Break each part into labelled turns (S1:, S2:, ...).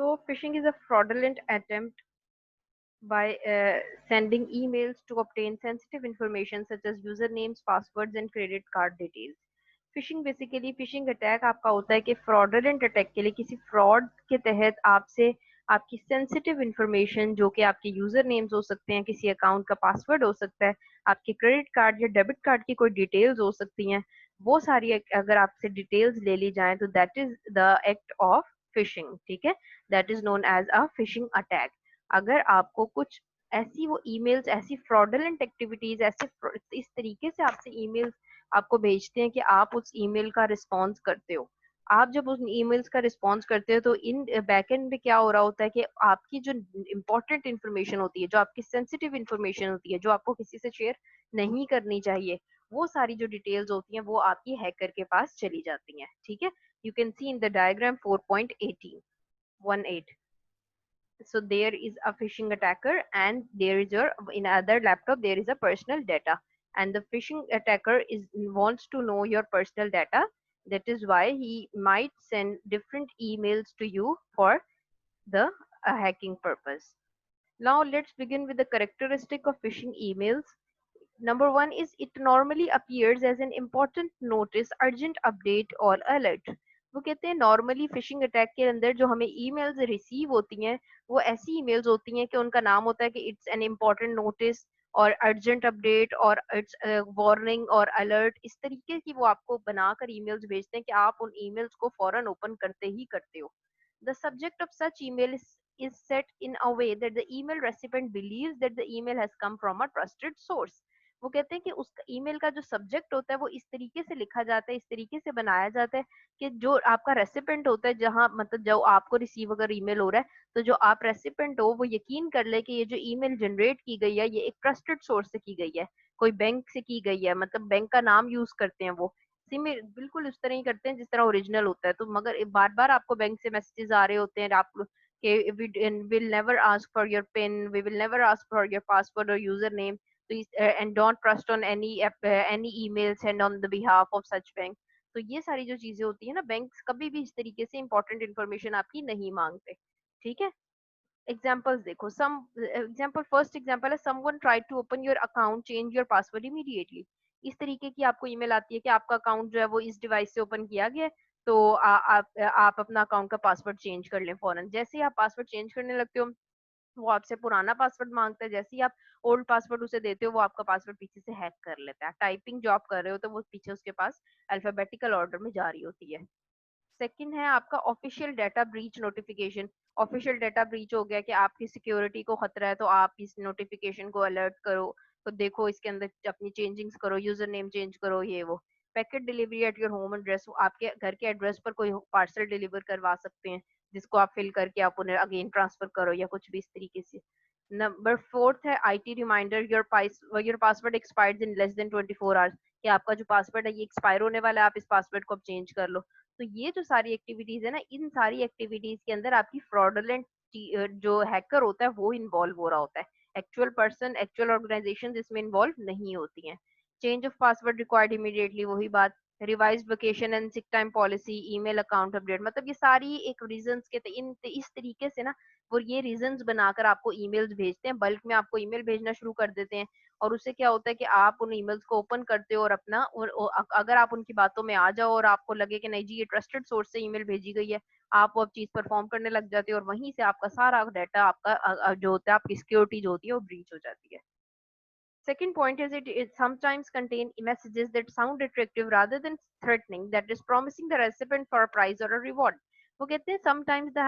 S1: So phishing is a fraudulent attempt by sending emails to obtain sensitive information such as usernames, passwords and credit card details. Fishing basically phishing attack आपका होता है कि fraudulent attack के लिए किसी fraud के तहत आपसे आपकी सेंसिटिव इंफॉर्मेशन जो कि आपके यूजर नेम्स हो सकते हैं, किसी अकाउंट का पासवर्ड हो सकता है, आपके क्रेडिट कार्ड या डेबिट कार्ड की कोई डिटेल्स हो सकती हैं, वो सारी अगर आपसे डिटेल्स ले ली जाएं तो that is the act of phishing. ठीक है, that is known as a phishing attack. अगर आपको कुछ ऐसी वो ईमेल्स, ऐसी फ्रॉडलेंट एक्टिविटीज, ऐसे इस तरीके से आपसे ईमेल्स आपको भेजते हैं कि आप उस ईमेल का रिस्पॉन्स करते हो, आप जब उस ईमेल्स का रिस्पॉन्स करते हो तो इन बैकएंड में क्या हो रहा होता है कि आपकी जो इंपॉर्टेंट इन्फॉर्मेशन होती है, जो आपकी सेंसिटिव इन्फॉर्मेशन होती है, जो आपको किसी से शेयर नहीं करनी चाहिए, वो सारी जो डिटेल्स होती हैं वो आपकी हैकर के पास चली जाती हैं। ठीक है, you can see in the diagram 4.18 so there is a phishing attacker and there is your in other laptop there is a personal data, and the phishing attacker is wants to know your personal data. That is why he might send different emails to you for the hacking purpose. Now let's begin with the characteristic of phishing emails. Number one is it normally appears as an important notice, urgent update or alert. वो कहते हैं normally phishing attack के अंदर जो हमें emails receive होती हैं वो ऐसी ईमेल्स होती हैं कि उनका नाम होता है कि इट्स एन इम्पोर्टेंट नोटिस और अर्जेंट अपडेट और इट्स वार्निंग और अलर्ट, इस तरीके की वो आपको बनाकर ईमेल्स भेजते हैं कि आप उन ईमेल्स को फौरन ओपन करते ही करते हो। The subject of such email is set in a way that the email recipient believes that the email has come from a trusted source. वो कहते हैं कि उस ईमेल का जो सब्जेक्ट होता है वो इस तरीके से लिखा जाता है, इस तरीके से बनाया जाता है कि जो आपका रेसिपेंट होता है, जहां मतलब जो आपको रिसीव अगर ईमेल हो रहा है तो जो आप रेसिपेंट हो वो यकीन कर ले कि ये जो ईमेल जनरेट की गई है ये एक ट्रस्टेड सोर्स से की गई है, कोई बैंक से की गई है, मतलब बैंक का नाम यूज करते हैं वो सिम बिल्कुल उस तरह ही करते हैं जिस तरह ओरिजिनल होता है। तो मगर बार बार आपको बैंक से मैसेजेस आ रहे होते हैं आप कि we will never ask for your pin, we will never ask for your password और user name, and don't trust on any email sent on the behalf of such bank। तो ये सारी जो चीजें होती है ना, बैंक कभी भी इस तरीके से इंपॉर्टेंट इन्फॉर्मेशन आपकी नहीं मांगते। ठीक है, एग्जांपल्स देखो, सम एग्जांपल, फर्स्ट एग्जांपल है someone tried to open your account, change your password immediately. इस तरीके की आपको ईमेल आती है कि आपका अकाउंट जो है वो इस डिवाइस से ओपन किया गया है, तो आप अपना अकाउंट का पासवर्ड चेंज कर लें फौरन। जैसे ही आप पासवर्ड चेंज करने लगते हो वो आपसे पुराना पासवर्ड मांगता है, जैसे ही आप ओल्ड पासवर्ड उसे देते हो वो आपका पासवर्ड पीछे से हैक कर लेता है। टाइपिंग जो आप कर रहे हो तो वो पीछे उसके पास अल्फाबेटिकल ऑर्डर में जारी होती है। सेकंड है आपका official data breach notification. Official data breach हो गया कि आपकी सिक्योरिटी को खतरा है तो आप इस नोटिफिकेशन को अलर्ट करो, तो देखो इसके अंदर अपनी चेंजिंग्स करो, यूजर नेम चेंज करो, ये वो। Packet delivery at your home address, आपके घर के एड्रेस पर कोई पार्सल डिलीवर करवा सकते हैं जिसको आप फिल करके आप उन्हें अगेन ट्रांसफर करो या कुछ भी इस तरीके से। नंबर फोर्थ है IT reminder, your password expired in less than 24 hours, कि आपका जो पासवर्ड है ये एक्सपायर होने वाला है, आप इस पासवर्ड को अब चेंज कर लो। तो ये जो सारी एक्टिविटीज है ना, इन सारी एक्टिविटीज के अंदर आपकी फ्रॉडलेंट जो हैकर होता है वो इन्वॉल्व हो रहा होता है। एक्चुअल पर्सन, एक्चुअल ऑर्गेनाइजेशन इसमें इन्वॉल्व नहीं होती हैं। Change of password required immediately, वही बात। Revised vacation and sick time policy, email account update, मतलब ये सारी एक रीजंस के इन इस तरीके से ना वो ये रीजंस बनाकर आपको ईमेल्स भेजते हैं, बल्क में आपको ईमेल भेजना शुरू कर देते हैं। और उससे क्या होता है कि आप उन ईमेल्स को ओपन करते हो और अपना अगर आप उनकी बातों में आ जाओ और आपको लगे कि नहीं जी ये ट्रस्टेड सोर्स से ईमेल भेजी गई है, आप वो अब चीज परफॉर्म करने लग जाते हो और वहीं से आपका सारा डाटा, आपका जो होता है, आपकी सिक्योरिटी जो होती है वो ब्रीच हो जाती है। Second point is it sometimes contain messages that sound attractive rather than threatening, that is promising the recipient for a prize or a reward. वो कहते हैं sometimes the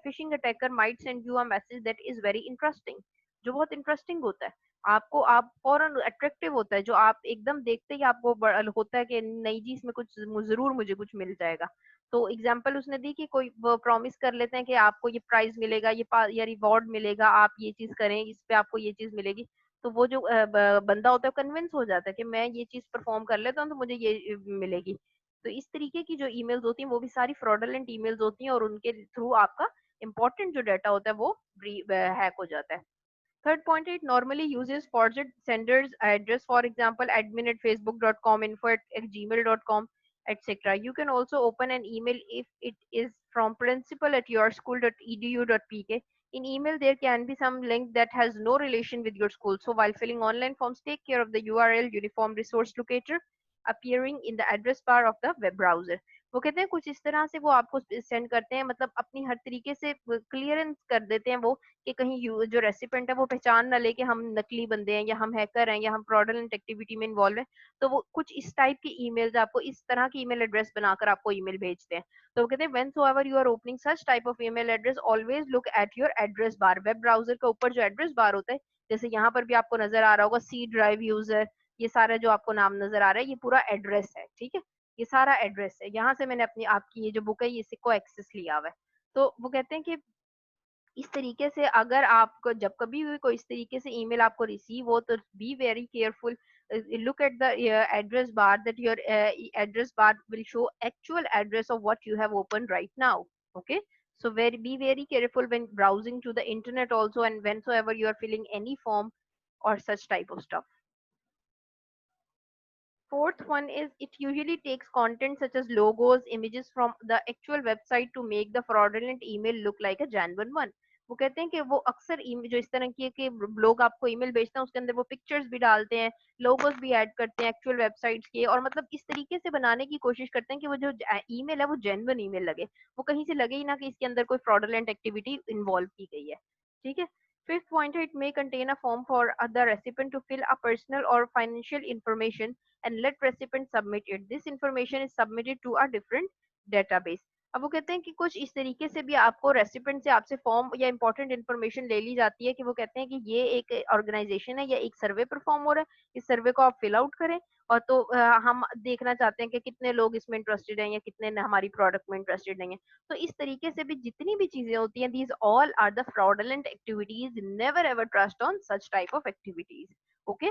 S1: phishing attacker might send you a message that is very interesting, जो बहुत interesting होता है, आपको आप फौरन अट्रैक्टिव होता है, जो आप एकदम देखते ही आपको होता है कि नहीं जी इसमें कुछ जरूर मुझे कुछ मिल जाएगा। तो एग्जाम्पल उसने दी कि कोई प्रॉमिस कर लेते हैं कि आपको ये प्राइज मिलेगा, या रिवॉर्ड मिलेगा, आप ये चीज करें इस पे आपको ये चीज मिलेगी। तो वो जो बंदा होता है कन्विंस हो जाता है कि मैं ये चीज परफॉर्म कर लेता हूँ तो मुझे ये मिलेगी। तो इस तरीके की जो ईमेल्स होती हैं वो भी सारी फ्रॉडलेंट ईमेल्स होती हैं और उनके थ्रू आपका इंपॉर्टेंट जो डाटा होता है वो हैक हो जाता है। Third point, it normally uses forward sender's address, for example admin@facebook.com, info@gmail.com। etc. You can also open an email if it is from principal at your school.edu.pk. In email, there can be some link that has no relation with your school. So while filling online forms, take care of the URL Uniform Resource Locator appearing in the address bar of the web browser. वो कहते हैं कुछ इस तरह से वो आपको send करते हैं, मतलब अपनी हर तरीके से क्लियरेंस कर देते हैं वो, कि कहीं जो रेसिपेंट है वो पहचान ना ले कि हम नकली बंदे हैं या हम हैकर हैं या हम फ्रॉडलेंट एक्टिविटी में इन्वॉल्व हैं। तो वो कुछ इस टाइप की ईमेल्स आपको इस तरह की ईमेल एड्रेस बनाकर आपको ईमेल भेजते हैं। तो वो कहते हैं whensoever you are opening such type of email address always look at your address bar. Web browser के ऊपर जो एड्रेस बार होता है, जैसे यहाँ पर भी आपको नजर आ रहा होगा सी ड्राइव यूजर, ये सारा जो आपको नाम नजर आ रहा है ये पूरा एड्रेस है, ठीक है। ये सारा एड्रेस है, यहाँ से मैंने अपनी आपकी ये जो बुक है इसी को एक्सेस लिया हुआ है। तो वो कहते हैं कि इस तरीके से अगर आपको जब कभी भी कोई इस तरीके से ईमेल आपको रिसीव हो तो be very careful, look at the address bar, that your address bar will show actual address of what you have opened right now. Okay, so be very careful when browsing to the internet also, and whensoever you are filling any form or such type of stuff. Fourth one is it usually takes content such as logos, images from the actual website to make the fraudulent email look like a genuine one. वो कहते हैं कि वो अक्सर जो इस तरह की है कि लोग आपको ईमेल भेजते हैं उसके अंदर वो पिक्चर्स भी डालते हैं, लोगोस भी ऐड करते हैं एक्चुअल वेबसाइट्स के, और मतलब इस तरीके से बनाने की कोशिश करते हैं कि वो जो ईमेल है वो जेन्युइन ईमेल लगे, वो कहीं से लगे ही ना कि इसके अंदर कोई फ्रॉडुलेंट एक्टिविटी इन्वॉल्व की गई है, ठीक है। Fifth point, it may contain a form for the recipient to fill a personal or financial information and let recipient submit it. This information is submitted to a different database. अब वो कहते हैं कि कुछ इस तरीके से भी आपको रेसिपेंट से आपसे फॉर्म या इंपॉर्टेंट इन्फॉर्मेशन ले ली जाती है कि वो कहते हैं कि ये एक ऑर्गेनाइजेशन है या एक सर्वे परफॉर्म हो रहा है, इस सर्वे को आप फिल आउट करें, और तो हम देखना चाहते हैं कि कितने लोग इसमें इंटरेस्टेड हैं या कितने हमारी प्रोडक्ट में इंटरेस्टेड नहीं है। तो इस तरीके से भी जितनी भी चीजें होती हैं, these all are the fraudulent activities, never ever trust on such type of activities. Okay,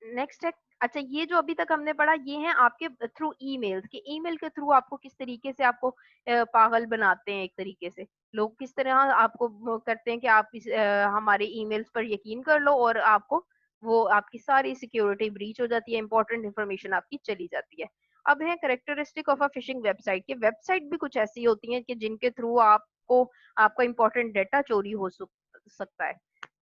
S1: next है, अच्छा ये जो अभी तक हमने पढ़ा ये है आपके थ्रू ईमेल्स, कि ईमेल के थ्रू आपको किस तरीके से आपको पागल बनाते हैं, एक तरीके से लोग किस तरह आपको वो करते हैं कि आप हमारे ईमेल्स पर यकीन कर लो और आपको वो आपकी सारी सिक्योरिटी ब्रीच हो जाती है, इंपॉर्टेंट इंफॉर्मेशन आपकी चली जाती है। अब है characteristic of a fishing website, की वेबसाइट भी कुछ ऐसी होती हैं कि जिनके थ्रू आपको आपका इंपॉर्टेंट डाटा चोरी हो सकता है।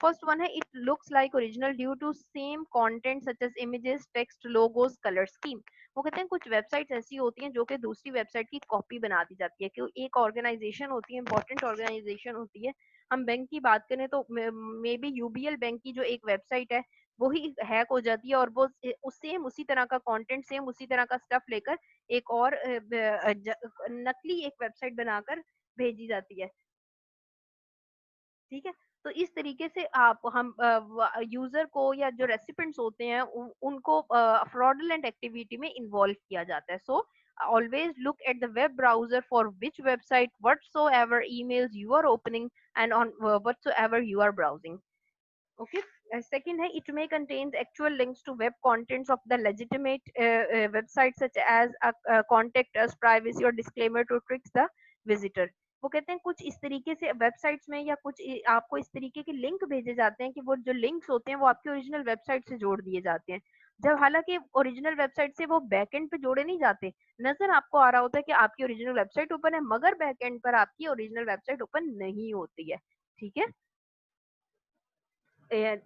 S1: First one है it looks like original due to same content such as images, text, logos, color scheme. वो कहते हैं कुछ वेबसाइट्स ऐसी होती हैं जो कि दूसरी वेबसाइट की कॉपी बना दी जाती है, कि एक ऑर्गेनाइजेशन होती है, इंपॉर्टेंट ऑर्गेनाइजेशन होती है। हम बैंक की बात करें तो मे बी यूबीएल बैंक की जो एक वेबसाइट है वो ही हैक हो जाती है, और वो सेम उसी तरह का कंटेंट, सेम उसी तरह का स्टफ लेकर एक और नकली एक वेबसाइट बनाकर भेजी जाती है, ठीक है। तो इस तरीके से आप हम यूजर को या जो रेसिपेंट्स होते हैं उनको फ्रॉडुलेंट एक्टिविटी में इन्वॉल्व किया जाता है। सो always look at the web browser for which website whatsoever emails you are opening and on whatsoever you are browsing. Okay. Second है it may contains actual links to web contents of the legitimate website such as contact us, privacy or disclaimer to trick the visitor. वो कहते हैं कुछ इस तरीके से websites में या कुछ आपको इस तरीके के लिंक भेजे जाते हैं कि वो जो लिंक्स होते हैं वो आपकी ओरिजिनल वेबसाइट से जोड़ दिए जाते हैं, जब हालांकि ओरिजिनल वेबसाइट से वो बैकएंड पे जोड़े नहीं जाते। नजर आपको आ रहा होता है कि आपकी ओरिजिनल वेबसाइट ओपन है मगर बैकएंड पर आपकी ओरिजिनल वेबसाइट ओपन नहीं होती है, ठीक है।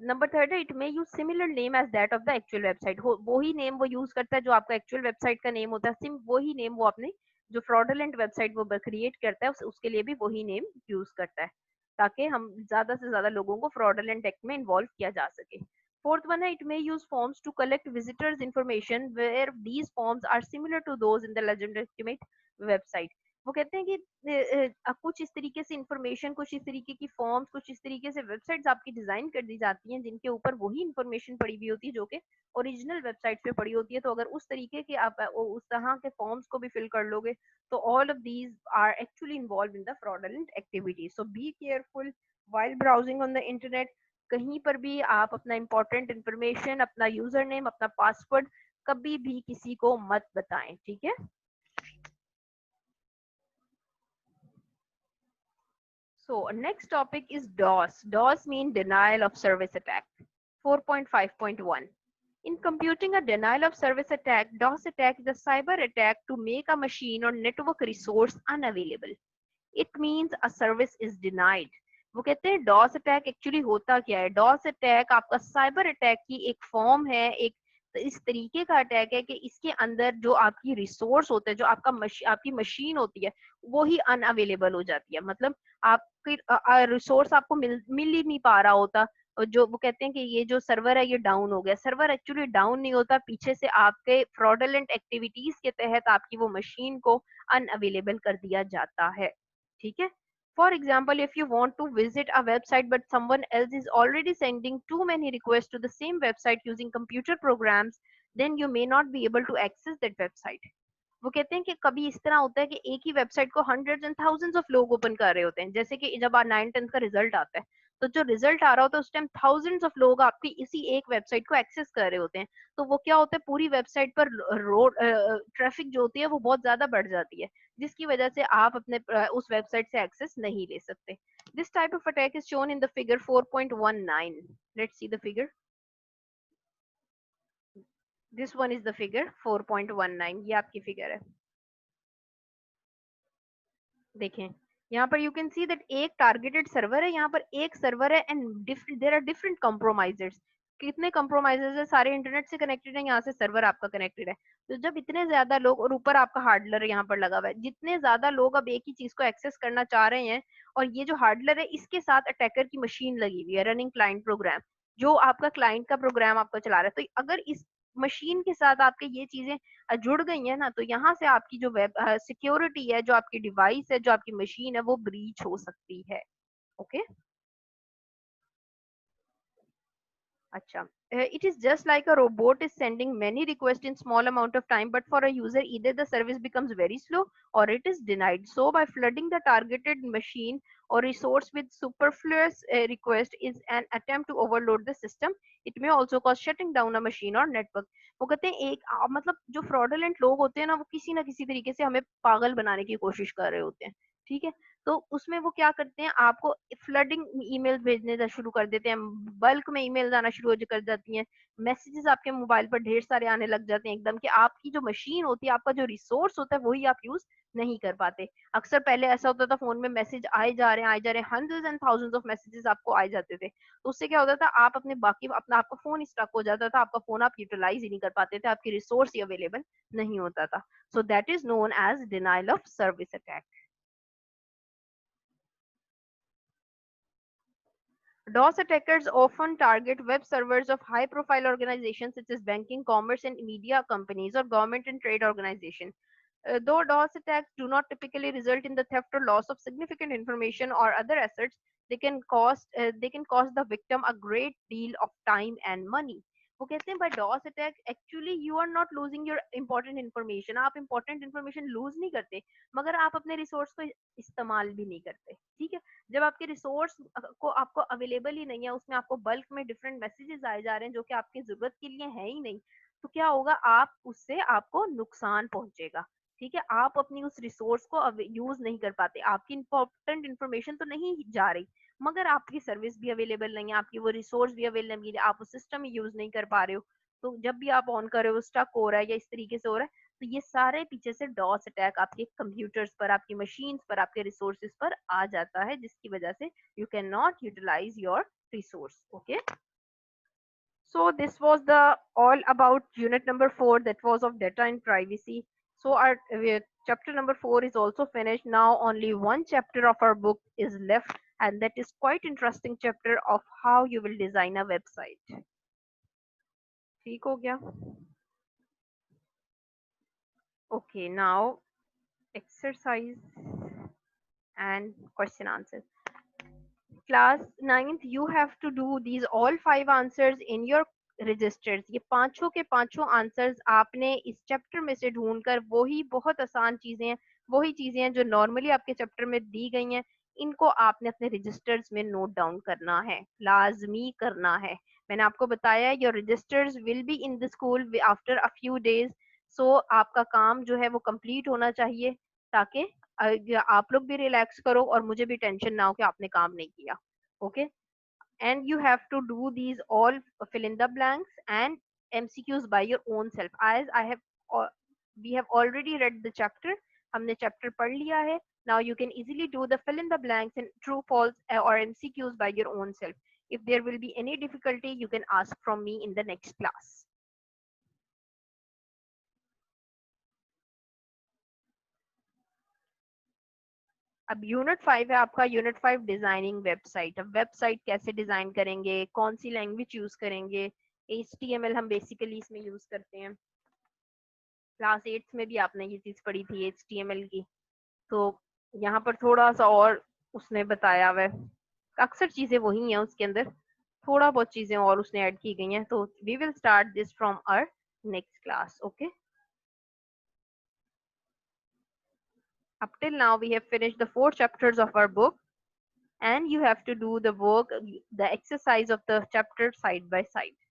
S1: नंबर थर्ड है it may use similar name as that of the actual website, वो ही नेम वो यूज करता है जो आपका एक्चुअल वेबसाइट का नेम होता है, सिम वही नेम वो अपने जो फ्रॉडुलेंट वेबसाइट वो क्रिएट करता है उसके लिए भी वही नेम यूज करता है, ताकि हम ज्यादा से ज्यादा लोगों को फ्रॉडुलेंट एक्ट में इन्वॉल्व किया जा सके। फोर्थ वन है it may use forms to collect visitors information where these forms are similar to those in the legitimate website. वो कहते हैं कि कुछ इस तरीके से इंफॉर्मेशन, कुछ इस तरीके की फॉर्म्स, कुछ इस तरीके से वेबसाइट्स आपकी डिजाइन कर दी जाती हैं जिनके ऊपर वही इंफॉर्मेशन पड़ी हुई होती है जो कि ओरिजिनल वेबसाइट पे पड़ी होती है। तो अगर उस तरीके के आप उस तरह के फॉर्म्स को भी फिल कर लोगे तो all of these are actually involve in the fraudulent activity. So be careful while browsing on the internet. कहीं पर भी आप अपना इंपॉर्टेंट इंफॉर्मेशन, अपना यूजर नेम, अपना पासवर्ड कभी भी किसी को मत बताएं, ठीक है। So next topic is DOS. DOS mean denial of service attack. 4.5.1. In computing a denial of service attack, DOS attack is a cyber attack to make a machine or network resource unavailable. It means a service is denied. वो कहते हैं DOS attack actually होता क्या है? DOS attack आपका cyber attack की एक form है, एक इस तरीके का अटैक है कि इसके अंदर जो आपकी रिसोर्स होते हैं, जो आपकी मशीन होती है, वो ही अनअवेलेबल हो जाती है। मतलब आपकी रिसोर्स आपको मिल ही नहीं पा रहा होता। और जो वो कहते हैं कि ये जो सर्वर है ये डाउन हो गया, सर्वर एक्चुअली डाउन नहीं होता, पीछे से आपके फ्रॉडलेंट एक्टिविटीज के तहत आपकी वो मशीन को अनअवेलेबल कर दिया जाता है। ठीक है। For example, if you want to visit a website but someone else is already sending too many requests to the same website using computer programs, then you may not be able to access that website. वो कहते हैं कि कभी इस तरह होता है कि एक ही वेबसाइट को हंड्रेड्स एंड थाउजेंड्स ऑफ लोग ओपन कर रहे होते हैं। जैसे कि जब 9th-10th का रिजल्ट आता है, तो जो रिजल्ट आ रहा होता है उस टाइम थाउजेंड्स ऑफ लोग आपकी इसी एक वेबसाइट को एक्सेस कर रहे होते हैं। तो वो क्या होता है, पूरी वेबसाइट पर रोड ट्रैफिक जो होती है वो बहुत ज्यादा बढ़ जाती है, जिसकी वजह से आप अपने उस वेबसाइट से एक्सेस नहीं ले सकते। This type of attack is shown in the figure 4.19. Let's see the figure. This one is the figure 4.19. ये आपकी फिगर है, देखें। यहाँ पर यू कैन सी दैट एक टारगेटेड सर्वर है, यहाँ पर एक सर्वर है, एंड देयर आर डिफरेंट कंप्रोमाइजर्स। कितने कंप्रोमाइजर्स है? सारे इंटरनेट से कनेक्टेड है, यहाँ से सर्वर आपका कनेक्टेड है। तो जब इतने ज्यादा लोग, और ऊपर आपका हार्डवेयर यहाँ पर लगा हुआ है, जितने ज्यादा लोग अब एक ही चीज को एक्सेस करना चाह रहे हैं, और ये जो हार्डवेयर है इसके साथ अटैकर की मशीन लगी हुई है, रनिंग क्लाइंट प्रोग्राम, जो आपका क्लाइंट का प्रोग्राम आपका चला रहा है। तो अगर इस मशीन के साथ आपके ये चीजें जुड़ गई है ना, तो यहाँ से आपकी जो वेब सिक्योरिटी है, जो आपकी डिवाइस है, जो आपकी मशीन है, वो ब्रीच हो सकती है। ओके। अच्छा, it is just like a robot is sending many requests in small amount of time, but for a user either the service becomes very slow or it is denied. So by flooding the targeted machine or resource with superfluous request is an attempt to overload the system. It may also cause shutting down a machine or network. वो कहते हैं एक मतलब जो fraudulent लोग होते हैं ना, वो किसी ना किसी तरीके से हमें पागल बनाने की कोशिश कर रहे होते हैं। ठीक है। तो उसमें वो क्या करते हैं, आपको फ्लडिंग ईमेल भेजने शुरू कर देते हैं, बल्क में ईमेल आना शुरू कर जाती हैं, मैसेजेस आपके मोबाइल पर ढेर सारे आने लग जाते हैं एकदम, कि आपकी जो मशीन होती है, आपका जो रिसोर्स होता है, वही आप यूज नहीं कर पाते। अक्सर पहले ऐसा होता था, फोन में मैसेज आए जा रहे हैं, hundreds and thousands of messages आपको आए जाते थे। तो उससे क्या होता था, आप अपने बाकी अपना आपका फोन स्टक हो जाता था, आपका फोन आप यूटिलाइज ही नहीं कर पाते थे, आपकी रिसोर्स ही अवेलेबल नहीं होता था। So that is known as denial of service attack. DOS attackers often target web servers of high-profile organizations such as banking, commerce, and media companies or government and trade organizations. Though DOS attacks do not typically result in the theft or loss of significant information or other assets, they can cost the victim a great deal of time and money. वो कहते हैं, by DOS attack actually you are not losing your important information. आप important information lose नहीं करते, मगर आप अपने resource को इस्तेमाल भी नहीं करते। ठीक है। जब आपके रिसोर्स को आपको अवेलेबल ही नहीं है, उसमें आपको बल्क में डिफरेंट मैसेजेस आए जा रहे हैं जो कि आपकी जरूरत के लिए है ही नहीं, तो क्या होगा, आप उससे आपको नुकसान पहुंचेगा। ठीक है। आप अपनी उस रिसोर्स को यूज नहीं कर पाते, आपकी इंपॉर्टेंट इन्फॉर्मेशन तो नहीं जा रही, मगर आपकी सर्विस भी अवेलेबल नहीं है, आपकी वो रिसोर्स भी अवेलेबल नहीं है, आप वो सिस्टम यूज नहीं कर पा रहे हो। तो जब भी आप ऑन कर रहे हो स्टक हो रहा है या इस तरीके से हो रहा है, तो ये सारे पीछे से डॉस अटैक आपके कंप्यूटर्स पर, आपकी मशीन्स पर, आपके रिसोर्सेज पर आ जाता है, जिसकी वजह से you can not utilise your resource. Okay. So this was the all about unit number 4, that was of data and privacy. So our chapter number 4 is also finished. Now only one chapter of our book is left, and that is quite interesting chapter of how you will design a website. ठीक हो गया? Okay, now exercise and question answers. Class 9th, you have to do these all 5 answers in your registers. ये पांचों के पांचों answers आपने इस chapter में से ढूंढकर, वही बहुत आसान चीजें हैं, वही चीजें हैं जो नॉर्मली आपके चैप्टर में दी गई हैं, इनको आपने अपने रजिस्टर्स में नोट डाउन करना है, लाजमी करना है। मैंने आपको बताया your registers will be in the school after a few days. So आपका काम जो है वो कंप्लीट होना चाहिए, ताकि आप लोग भी रिलैक्स करो और मुझे भी टेंशन ना हो कि आपने काम नहीं किया। Okay. And you have to do these all, fill in the blanks and MCQs by your own self. As I have, we have already read the chapter. हमने chapter पढ़ लिया है. Now you can easily do the fill in the blanks and true, false or MCQs by your own self. If there will be any difficulty, you can ask from me in the next class. अब unit 5 है आपका. Unit 5 designing website. अब website कैसे design करेंगे, कौन सी language use करेंगे. HTML हम basically इसमें यूज करते हैं. क्लास 8 में भी आपने ये चीज पढ़ी थी HTML की. तो यहाँ पर थोड़ा सा और उसने बताया हुआ है. अक्सर चीजें वही हैं उसके अंदर, थोड़ा बहुत चीजें और उसने ऐड की गई हैं. तो we will start this from our next class. Okay. Up till now, we have finished the 4 chapters of our book, and you have to do the work, the exercise of the chapter side by side.